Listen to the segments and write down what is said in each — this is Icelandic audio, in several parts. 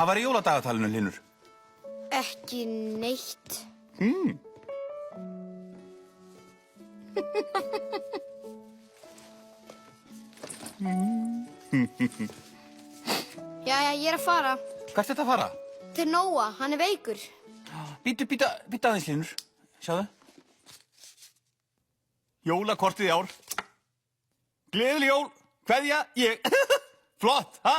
Hvað var í jóladagatalinu, Hlynur? Ekki neitt. Jæja, ég að fara. Hvert er þetta að fara? Til Nóa, hann veikur. Bíddu aðeins, Hlynur. Sjáðu. Jólakortið í ár. Gleðileg jól. Kveðja, ég. Flott, ha?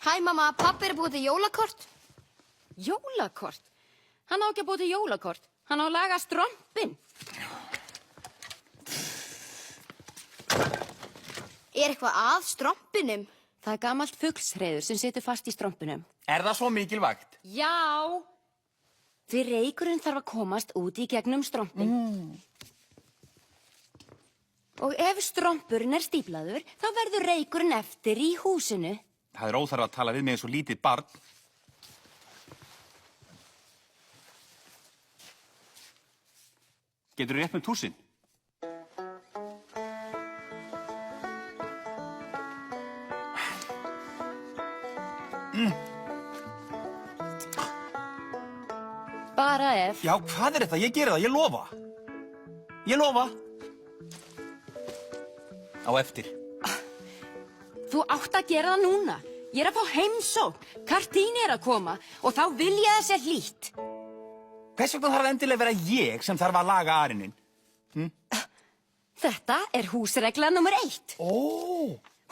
Hæ, mamma, pabbi búið til jólakort. Jólakort? Hann á ekki að búið til jólakort. Hann á að laga strompinn. Er eitthvað að strompinum? Það er gamalt fuglshreiður sem situr fast í strompinum. Er það svo mikilvægt? Já! Því reykurinn þarf að komast út í gegnum strompin. Og ef strompurinn er stíplaður, þá verður reykurinn eftir í húsinu. Það er óþarf að tala við mig eins og lítið barn. Geturðu rétt með túsinn? Bara ef... Já, hvað er þetta? Ég geri það, ég lofa. Ég lofa. Á eftir. Þú átt að gera það núna. Ég er að fá heimsókn. Kartín er að koma og þá vil ég að sé hlýtt. Hvers vegna þarf endilega að vera ég sem þarf að laga arinin? Þetta er húsregla nummer 1. Ó!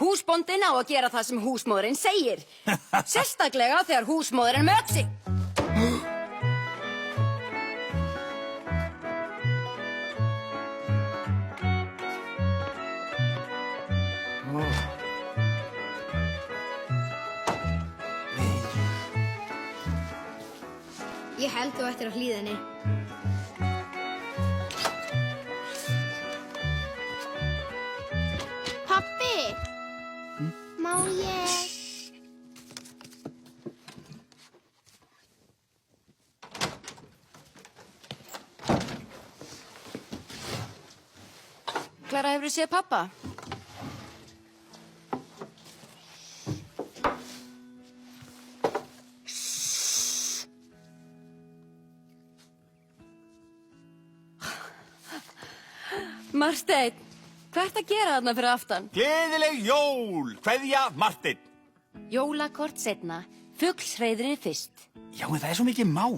Húsbóndinn á að gera það sem húsmóðurinn segir. Sérstaklega þegar húsmóðurinn er með öxi. Ég held þú eftir að hlýða henni. Pabbi! Má ég... Klara, hefur þú séð pappa? Marsteinn, hvað ert að gera þarna fyrir aftan? Gleðileg jól! Kveðja, Marteinn. Jólakort seinna, fuglshreiðurinn fyrst. Já, en það er svo mikið mál.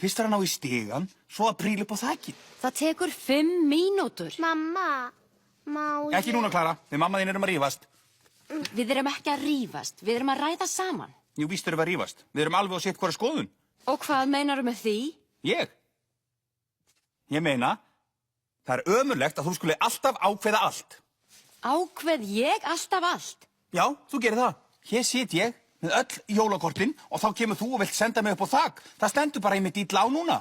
Fyrst er hann á í stigan, svo að príla upp á þakið. Það tekur 5 mínútur. Mamma, má ég... Ekki núna, Klara. Við mamma þín erum að rífast. Við erum ekki að rífast, við erum að ræða saman. Jú, víst erum við að rífast. Við erum alveg á sitt hvora skoðun. Og hvað meinaru með því? Ég meina, það er ömurlegt að þú skuli alltaf ákveða allt. Ákveð ég alltaf allt? Já, þú gerir það. Hér sit ég með öll jólakortin og þá kemur þú og vilt senda mig upp á þak. Það stendur bara einmitt illa á núna.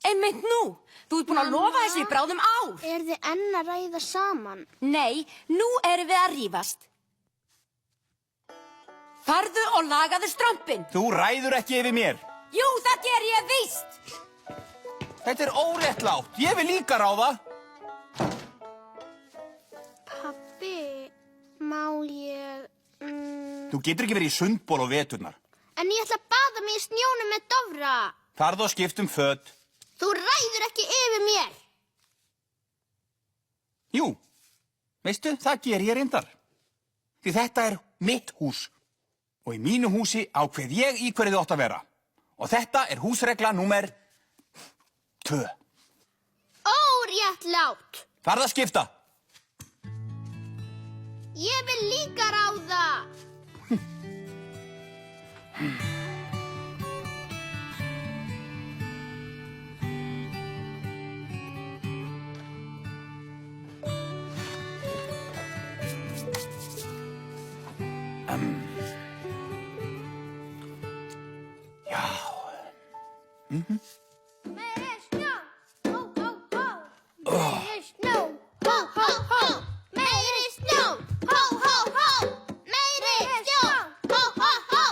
Einmitt nú? Þú ert búin að lofa þessu í bráðum ár. Er þið enn að ræða saman? Nei, nú erum við að rífast. Farðu og lagaðu strompinn. Þú ræður ekki yfir mér. Jú, það ger ég víst. Þetta er óréttlátt. Ég vil líka ráða. Pabbi, má ég... Þú getur ekki verið í sundból á veturnar. En ég ætla að baða mig í snjónum með Dofra. Farðu og skipt um föt. Þú ræður ekki yfir mér. Jú, veistu, það ger ég reyndar. Því þetta er mitt hús. Og í mínu húsi ákveð ég í hverju þið átt að vera. Og þetta er húsregla númer 2. Óréttlátt. Farðu að skipta. Ég vil líka ráða. Já. Meiri snjó, hó, hó, hó. Meiri snjó, hó, hó, hó. Meiri snjó, hó, hó, hó. Meiri snjó, hó, hó, hó.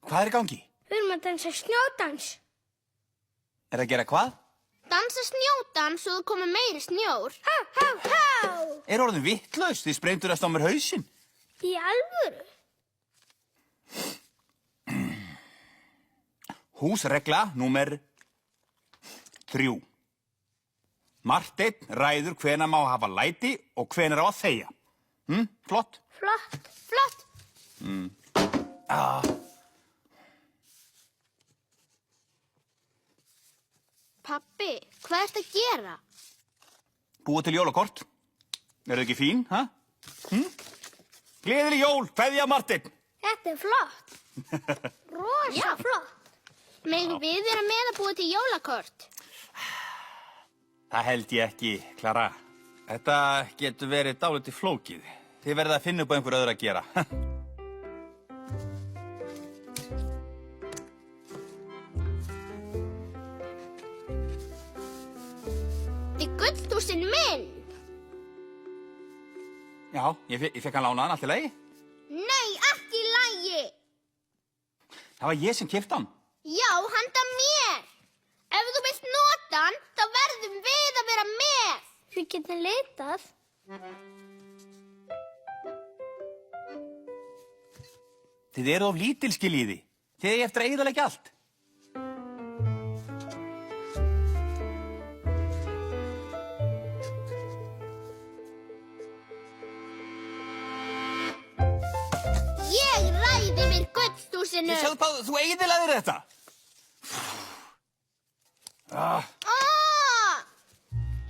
Hvað er í gangi? Við erum að dansa snjódans. Er að gera hvað? Dansa snjódans og þú komið meiri snjór. Há, há, há. Er orðin vittlaus því sprengdur að stá mér hausinn. Í alvöru? Húsregla númer 3. Marteinn ræður hvenær má hafa læti og hvenær á að þegja. Flott? Flott, flott. Pabbi, hvað ertu að gera? Búa til jólakort. Eru þau ekki fín, ha? Gleðileg jól, kveðja Marteinn. Þetta er flott. Rosa flott. Megum við vera með að búa til jólakort? Það held ég ekki, Klara. Þetta getur verið dálítið flókið. Þið verða að finna upp á einhver öðru að gera. Í gullhúsinu minn. Já, ég fekk hann lánaðan, allt í lagi. Nei, ekki í lagi. Það var ég sem keypti hann. Já, handa mér. Ef þú vilt nota hann, þá verðum við að vera með. Við getum leitað. Þið eru of lítil, skiljiði. Þið eigi eftir að eyðileggja allt. Ég ræði yfir gullhúsinu. Sjáðu hvað, þú eyðilegðir þetta.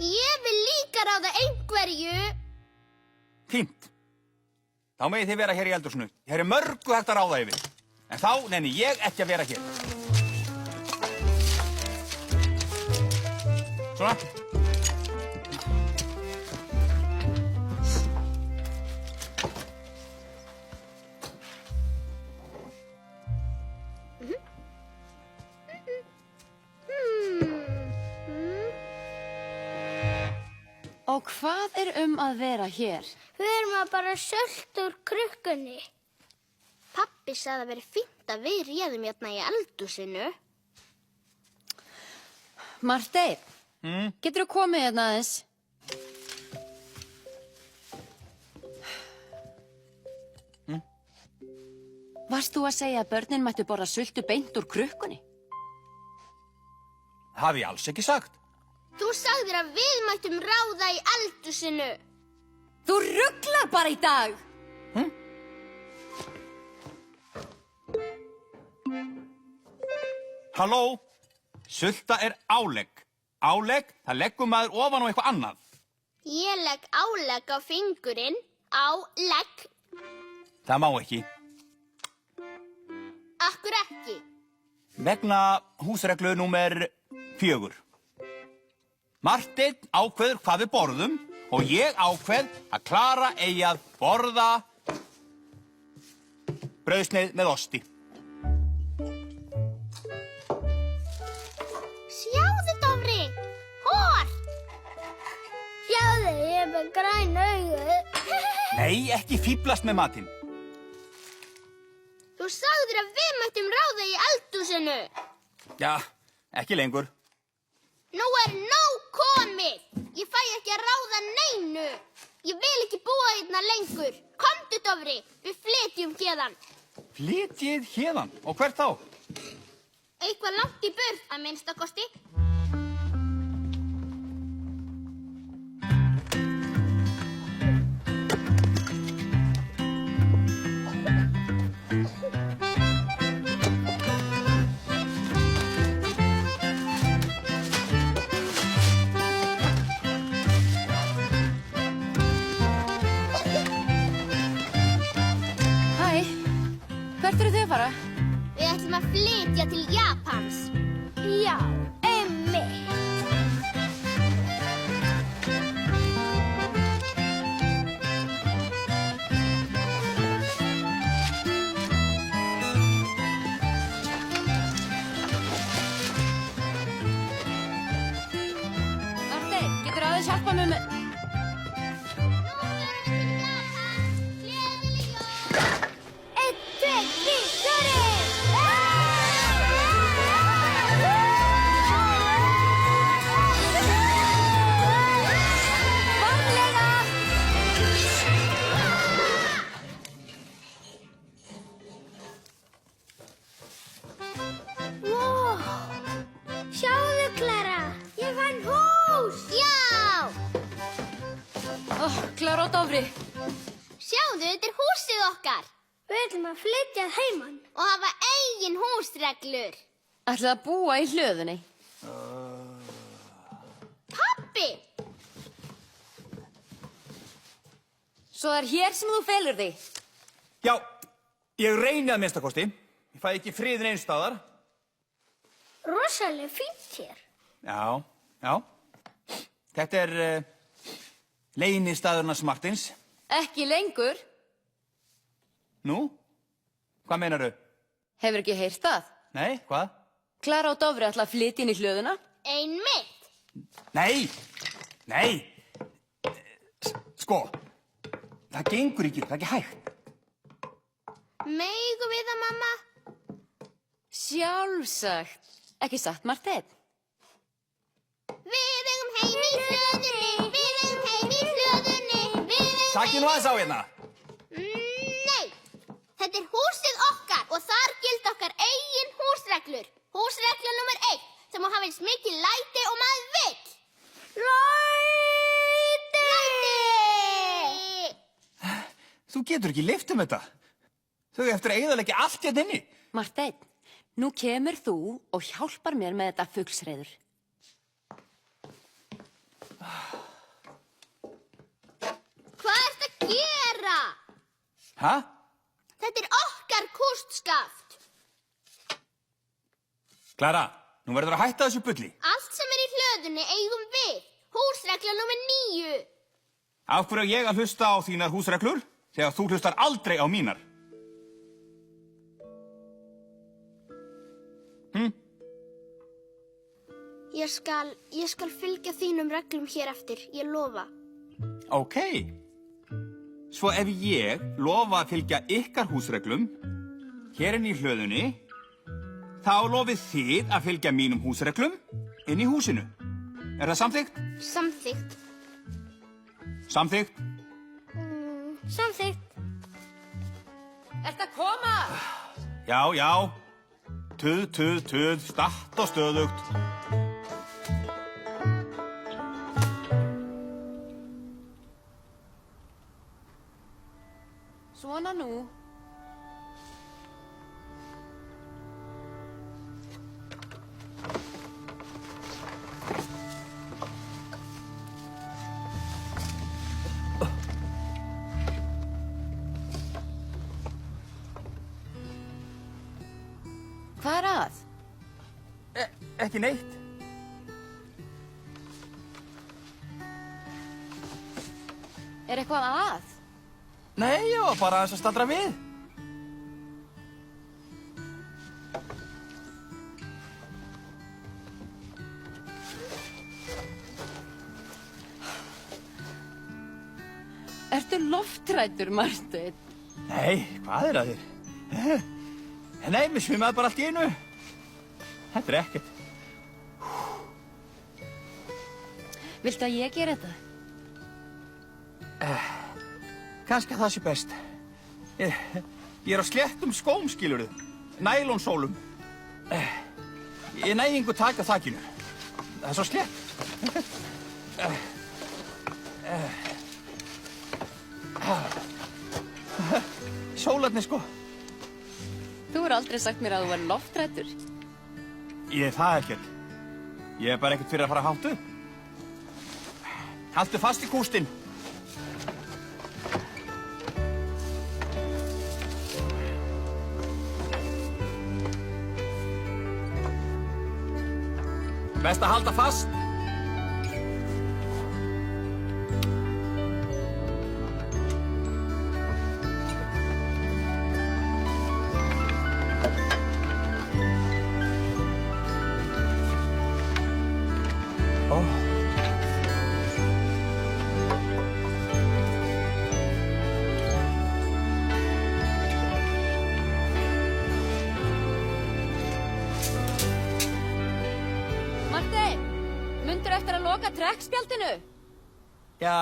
Ég vil líka ráða einhverju. Fínt. Þá megið þið vera hér í eldhúsinu. Hér er mörgu hægt að ráða yfir. En þá nenni ég ekki að vera hér. Svona. Og hvað er að vera hér? Við erum að bara sölt úr krukkunni. Pabbi sagði að veri fínt að við réðum hérna í eldhúsinu. Marteinn, geturðu komið hérna aðeins? Varst þú að segja að börnin mættu borða sultu beint úr krukkunni? Hafði ég alls ekki sagt. Þú sagðir að við mættum ráða í eldhúsinu. Þú ruglar bara í dag! Halló? Sulta er álegg. Álegg, það leggur maður ofan á eitthvað annað. Ég legg álegg á fingurinn. Álegg. Það má ekki. Akkur ekki. Vegna húsreglu númer 4. Marteinn ákveður hvað við borðum og ég ákveð að Klara eigi að borða brauðsneið með osti. Sjáðu, Dofri. Hór. Sjáðu, ég er með græn augu. Nei, ekki fíblast með matinn. Þú sagðir að við mættum ráða í eldhúsinu. Já, ekki lengur. Nú er nóg komið. Ég fæ ekki að ráða neinu. Ég vil ekki búa hérna lengur. Komdu, Dofri, við flytjum héðan. Flytjið héðan? Og hvert þá? Eitthvað langt í burt, að minnstakosti. Hvert eru þið að fara? Við ætlum að flytja til Japans. Já, einmitt. Marteinn, geturðu aðeins hjálpa mér með... Klara og Dofri. Sjáðu, þetta er húsið okkar. Við ætlum að flytja að heiman. Og hafa eigin húsreglur. Ætlaðu að búa í hlöðunni? Pabbi! Svo það er hér sem þú felur þig? Já, ég reyni að minnstakosti. Ég fæ ekki friðin einu staðar. Rosalega fínt hér. Já, já. Þetta er leynistaðurnas Martins. Ekki lengur. Nú? Hvað meinarðu? Hefur ekki heyrt það? Nei, hvað? Klara og Dofri ætla að flytja inn í hlöðuna. Einmitt. Nei, nei. Sko, það gengur ekki, það er ekki hægt. Megum við það, mamma? Sjálfsagt. Ekki satt, Marteinn? Við eigum heim í hlöðunni. Við eigum heim í hlöðunni. Við eigum Takk nú aðeins á hérna. Nei, þetta er húsið okkar og þar gilda okkar eigin húsreglur. Húsregla númer 1, sem má hafa eins mikið læti og maður vill. Læti! Þú getur ekki lyft þetta. Þau eftir að eyðileggja allt hérna inni. Marteinn, nú kemur þú og hjálpar mér með þetta fuglsreiður. Hvað ertu að gera? Hæ? Þetta er okkar kústskaft. Klara, nú verður að hætta þessu bulli. Allt sem er í hlöðunni eigum við. Húsregla númer 9. Af hverju á ég að hlusta á þínar húsreglur þegar þú hlustar aldrei á mínar? Ég skal fylgja þínum reglum hér eftir, ég lofa. Ok. Svo ef ég lofa að fylgja ykkar húsreglum hér inn í hlöðunni, þá lofið þið að fylgja mínum húsreglum inn í húsinu. Er það samþykkt? Samþykkt. Samþykkt? Samþykkt. Ertu að koma? Já, já. Tuð, tuð, tuð, statt og stöðugt. Svona nú. Hvað er að? Ekki neitt. Er eitthvað að? Nei, ég var bara aðeins að staldra við. Ertu loftræddur, Marteinn? Nei, hvað er að þér? Nei, mér svimaði bara allt í einu. Þetta er ekkert. Viltu að ég gera þetta? Kannski að það sé best. Ég er á sléttum skóm, skilurðu. Nælonsólum. Ég næ engu taka þakinu. Það er svo slétt. Sólarnir, sko. Þú er aldrei sagt mér að þú er loftræddur. Ég er það ekkert. Ég er bara ekkert fyrir að fara hátt upp. Haltu fast í kústinn. Best að halda fast. Marteinn, mundur eftir að loka trekkspjaldinu? Já.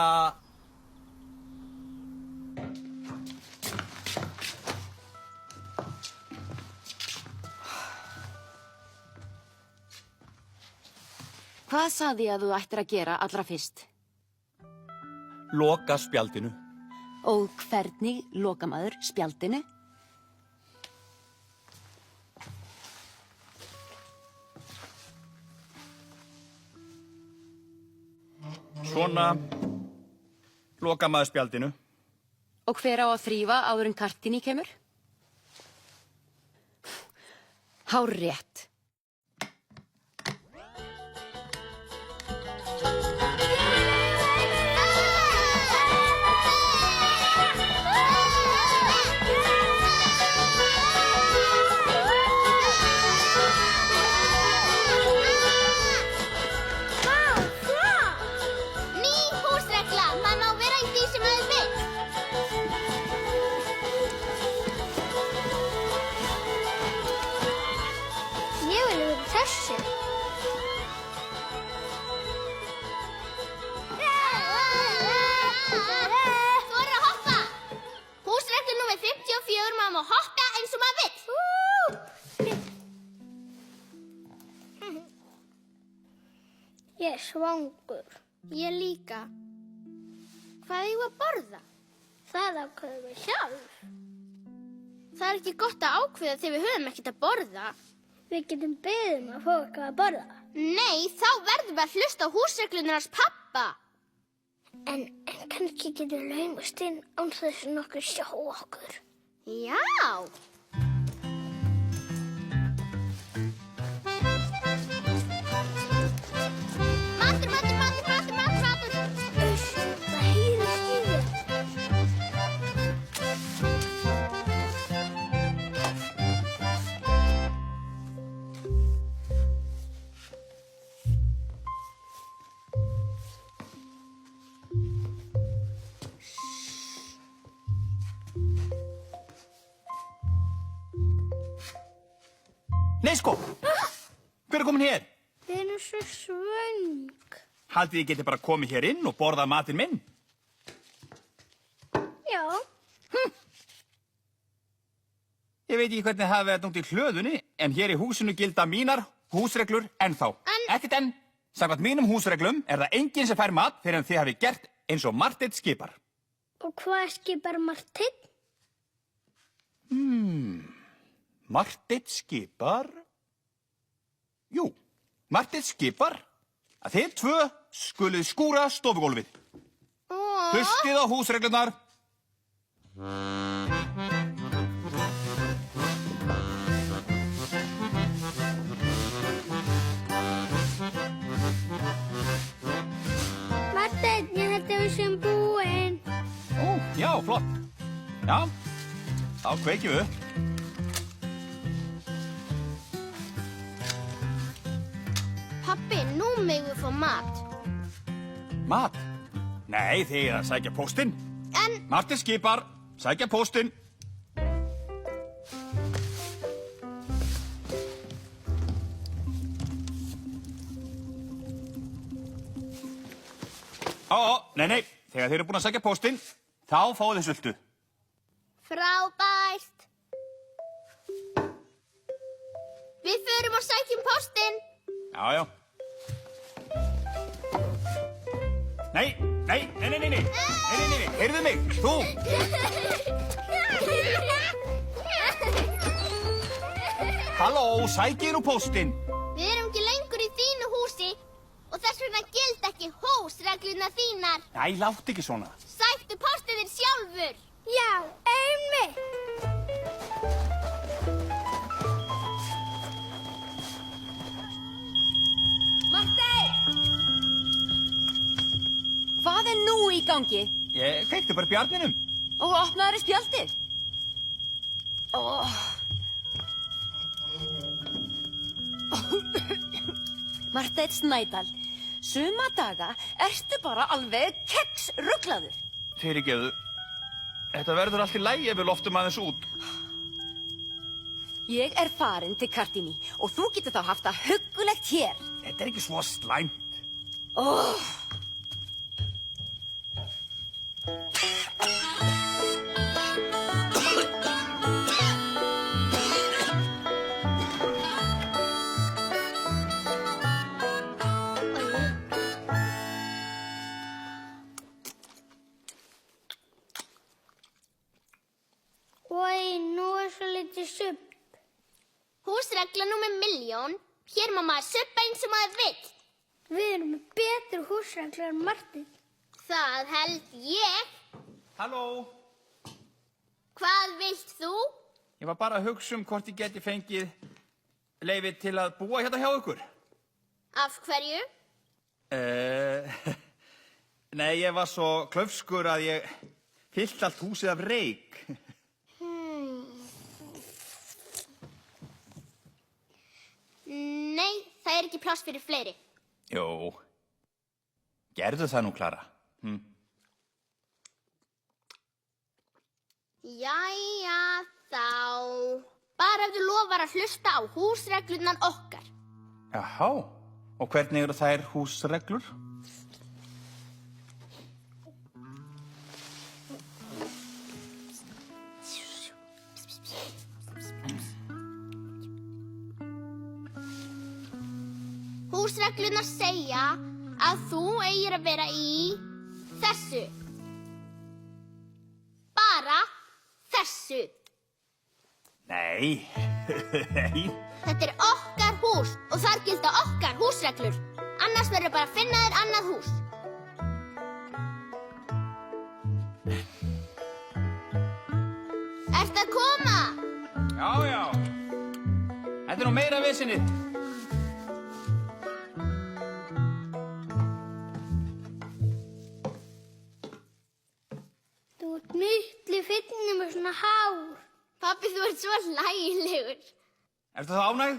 Hvað sagði ég að þú ættir að gera allra fyrst? loka spjaldinu? Og hvernig loka maður spjaldinu? Svona loka maður spjaldinu. Og hver á að þrífa áður en Kartini kemur? Hárrétt. Ný húsregla, maður má vera í því sem maður vill. Ég vil vera þessi. Þú verður að hoppa. Húsregla númer 54, maður má hoppa eins og maður vill. Ég er svangur. Ég líka. Hvað eigum við að borða? Það ákveðum við sjálf. Það er ekki gott að ákveða þegar við höfum ekkert að borða. Við getum beðið að fá eitthvað að borða. Nei, þá verðum við að hlusta á húsreglurnar hans pabba. En kannski getum við laumast inn án þess að nokkuð sjá okkur. Já. Matur. Uss, það heyrist í þér. Nei, sko! Hver er komin hér? Þið erum svo svöng. Haldið þið geti bara komið hér inn og borðað matinn minn? Já. Ég veit ekki hvernig það verið út í hlöðunni, en hér í húsinu gilda mínar húsreglur ennþá. Ekkert enn. Samkvæmt mínum húsreglum er það enginn sem fær mat fyrir en þið hafi gert eins og Marteinn skipar. Og hvað skipar Marteinn? Marteinn skipar... Jú, Marteinn skipar að þið tvö skulið skúra stofugólfið. Hlustið á húsreglurnar. Marteinn, ég held að við séum búin. Ó, já, flott. Já, þá kveikjum við upp. Pabbi, nú megum við fá mat. Mat? Nei, þið er að sækja póstinn. En Marteinn skipar, sækja póstinn. Nei, þegar þið eru búin að sækja póstinn, þá fáið þið sultu. frábært. Við förum og sækjum póstinn. Já. Nei, heyrðu mig, þú! Halló, sækið nú póstinn. Við erum ekki lengur í þínu húsi og þess vegna gilda ekki húsreglurnar þínar. Æ, láttu ekki svona. Sæktu póstinn þinn sjálfur. Já, einmitt. Marteinn! Hvað er nú í gangi? Ég kveikti bara bjarninum. Og opnaðir spjaldið? Marteinn Snædal, suma daga ertu bara alveg keksruglaður. Fyrirgefðu, þetta verður allt í lagi ef við loftum aðeins út. Ég er farin til Kartini og þú getur þá haft það huggulegt hér. Þetta er ekki svo slæmt. húsregla númer 1.000.000. Hér má maður suppa eins og maður vill. Við erum með betri húsreglur en Martin. Það held ég. Halló? Hvað vilt þú? Ég var bara að hugsa hvort ég geti fengið leyfi til að búa hérna hjá ykkur. Af hverju? Nei, ég var svo klaufskur að ég fyllt allt húsið af reyk. Nei, það er ekki pláss fyrir fleiri. Jó, gerðu það nú, Klara. Jæja, þá. Bara ef þú lofar að hlusta á húsreglurnar okkar. Jáhá, og hvernig eru þær húsreglur? Húsreglurnar segja að þú eigir að vera í þessu. Bara þessu. Nei, nei. Þetta er okkar hús og þar gilda okkar húsreglur. Annars verður bara að finna þér annað hús. Ertu að koma? Já, já. Þetta er nú meira vesenið. Þú ert miklu fyndin með svona hár. Pabbi, þú ert svo hlægilegur. Ertu það ánægð?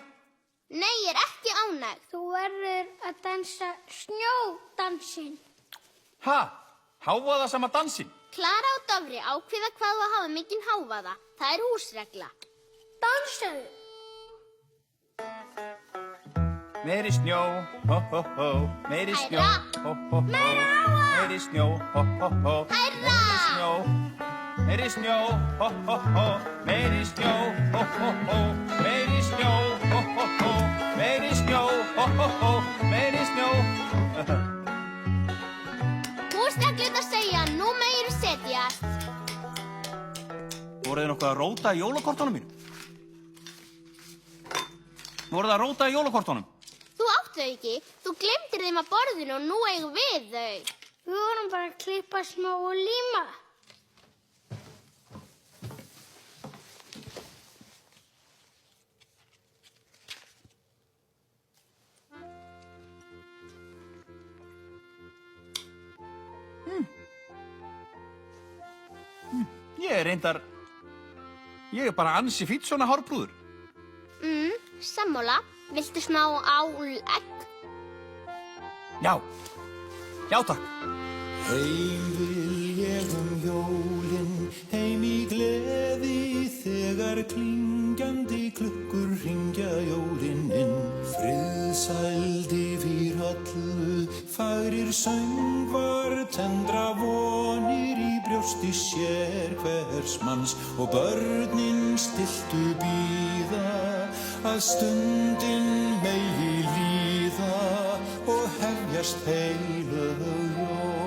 Nei, ég er ekki ánægð. Þú verður að dansa snjódansinn. Ha? Hávaða sama dansinn? Klara og Dofri ákveða hvað þú að hafa mikinn hávaða. Það er húsregla. Dansaðu. Meiri snjó, ho, ho, ho. Meiri snjó, Hærra. ho, ho, ho. Meiri snjó, ho, ho, ho. Hærra. Meiri snjó, meiri snjó, ho, ho, ho. Meiri snjó, ho, ho, ho. Meiri snjó, ho, ho, ho. Meiri snjó, ho, ho, ho. Meiri snjó. Húsreglurnar segja að nú megirðu setjast. Voruð þið nokkuð að róta í jólakortunum mínum? Voruð þið að róta í jólakortunum? Þú átt þau ekki. Þú glemtir þeim að borðinu og nú eigum við þau. Við vorum bara að klippa smá og líma. Ég er bara ansi fýtt svona hárbrúður. Sammála. Viltu smá álegg? Já, já takk. Heim vil ég jólin, heim í gleði þegar klingjandi klukkur hringja jólin inn. Friðsæld yfir öllu, fagrir söngvar, tendra vonir í brjósti sér hvers manns og börnin stilltu bíða að stundin megi líða og hefjast heilög jól.